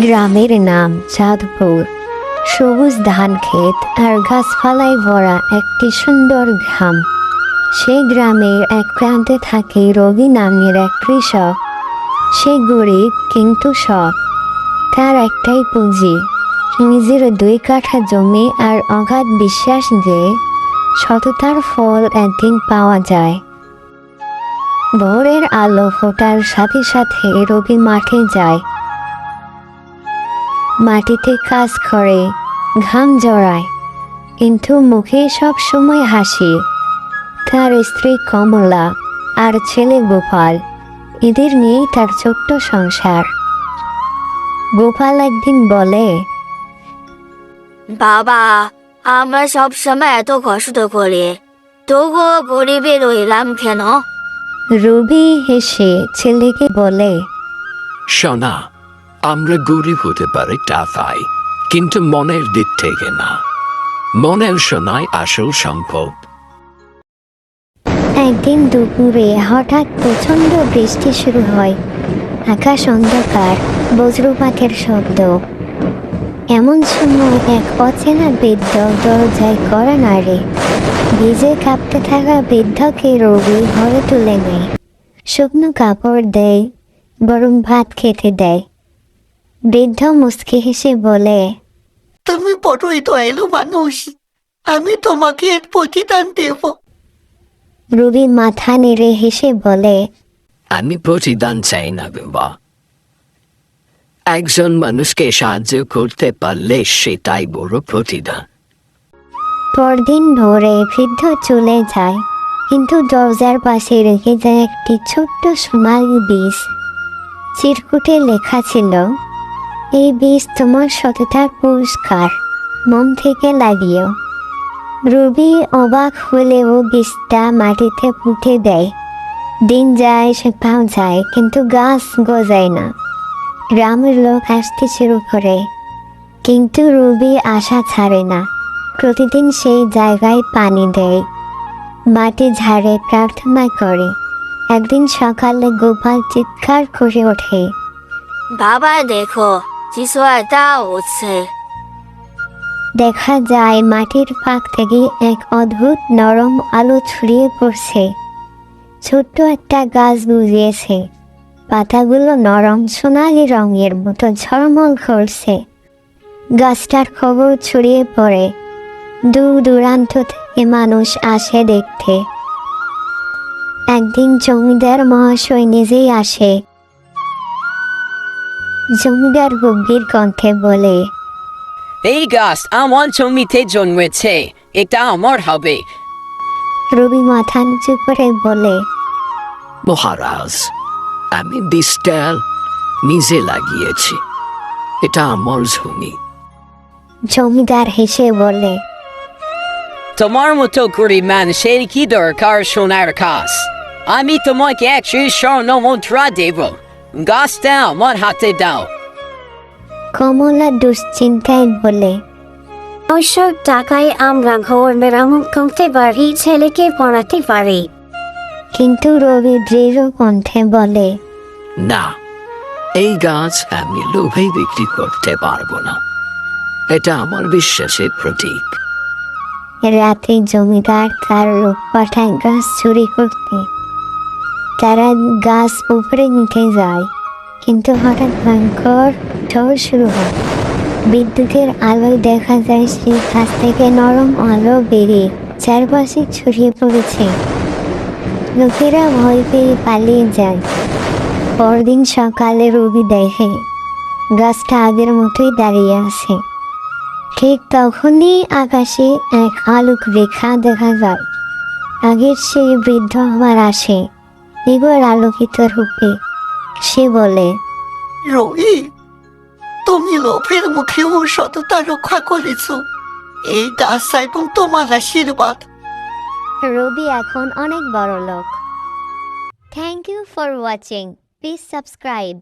গ্রামের নাম চাঁদপুর। সবুজ ধান ক্ষেত আর গাছপালায় ভরা একটি সুন্দর গ্রাম। সেই গ্রামের এক প্রান্তে থাকে রবি নামের এক কৃষক। সে গরিব কিন্তু সৎ। তার একটাই পুঁজি, নিজের 2 কাঠা জমি আর অগাধ বিশ্বাস যে সততার ফল একদিন পাওয়া যায়। ভোরের আলো ফোটার সাথে সাথে রবি মাঠে যায়, মাটিতে কাজ করে, ঘাম জড়ায়, কিন্তু মুখে সব সময় হাসি। তার স্ত্রী কমলা আর ছেলে গোপাল, এদের নিয়েই তার ছোট্ট সংসার। গোপাল একদিন বলে, বাবা, আমরা সব সময় এত কষ্ট করে তবুও গরিবে রইলাম কেন? রবি হেসে ছেলেকে বলে, সোনা, আমরা গরিব হতে পারি টাকায়, কিন্তু মনের দিক থেকে না। মনের সোনাই আসল সম্পদ। একদিন দুপুরে হঠাৎ প্রচণ্ড বৃষ্টি শুরু হয়। আকাশ অন্ধকার, বজ্রপাতের শব্দ। এমন সময় এক অচেনা বৃদ্ধ দরজায় কড়া নাড়ে। ভিজে কাঁপতে থাকা বৃদ্ধকে রবি ঘরে তুলে নেয়, শুকনো কাপড় দেয়, গরম ভাত খেতে দেয়। বৃদ্ধ মুচকি হেসে বলে, তুমি বড়ই দয়ালু মানুষ, আমি তোমাকে এর প্রতিদান দেব। রবি মাথা নেড়ে হেসে বলে, আমি প্রতিদান চাই না বাবা। একজন মানুষকে সাহায্য করতে পারলে সেটাই বড় প্রতিদান। পরদিন ভোরে বৃদ্ধ চলে যায়, কিন্তু দরজার পাশে রেখে যায় একটি ছোট্ট সোনালি বীজ। চিরকুটে লেখা ছিল, এই বীজ তোমার সততার পুরস্কার, মন থেকে লাগিও। রবি অবাক হলেও বীজটা মাটিতে পুঁতে দেয়। দিন যায়, সে পাও যায়, কিন্তু গাছ গজায় না। গ্রামের লোক আসতে শুরু করে, কিন্তু রবি আশা ছাড়ে না। প্রতিদিন সেই জায়গায় পানি দেয়, মাটি ঝাড়ে, প্রার্থনা করে। একদিন সকালে গোপাল চিৎকার করে ওঠে, বাবা দেখো, কিছু একটা উঠছে। দেখা যায় মাটির ফাঁক থেকে এক অদ্ভুত নরম আলো ছড়িয়ে পড়ছে। ছোট্ট একটা গাছ বুঝিয়েছে, পাতাগুলো নরম সোনালি রঙের মতো ঝলমল করছে। গাছটার খবর ছড়িয়ে পড়ে, দূর দূরান্ত থেকে মানুষ আসে দেখতে। একদিন জমিদার মহাশয় নিজেই আসে। জমিদার গম্ভীর কণ্ঠে বলে, এই গাছ আমার জমিতে জন্মেছে, এটা আমার হবে। রবি মাথা নিচু করে বলে, মহারাজ, আমি বীজটা নিজে লাগিয়েছি, এটা আমার জমি। জমিদার হেসে বলে, তোমার মতো গরিব মানুষের কি দরকার সোনার গাছ? আমি তোমাকে 100 স্বর্ণ মুদ্রা দেব, গাছটা আমার হাতে দাও। কমলা দুশ্চিন্তায় বলে, ওইসব টাকায় আমরা ঘর মেরামত করতে পারি, ছেলেকে পড়াতে পারি। কিন্তু রবি দৃঢ় কণ্ঠে বলে, না, এই গাছ আমি লোভে বিক্রি করতে পারবো না, এটা আমার বিশ্বাসের প্রতীক। রাতে জমিদার তার লোক পাঠায় গাছ চুরি করতে। তারা গাছ উপরে নিতে যায়, কিন্তু হঠাৎ ভয়ঙ্কর ঝড় শুরু হয়। বিদ্যুতের আলোয় দেখা যায় সেই গাছ থেকে নরম আলো বেরিয়ে চারপাশে ছড়িয়ে পড়েছে। লোকেরা ভয় পেয়ে পালিয়ে যায়। পরদিন সকালে রবি দেখে গাছটা আগের মতোই দাঁড়িয়ে আছে। ঠিক তখনই আকাশে এক আলোক রেখা দেখা যায়। আগের সেই বৃদ্ধ আবার আসে, এবার আলোকিত রূপে। সে বলে, রবি, তুমি লোভের মুখেও সততা রক্ষা করেছ, এই গাছ এবং তোমার আশীর্বাদ। রবি এখন অনেক বড় লোক। Thank you for watching. Please subscribe.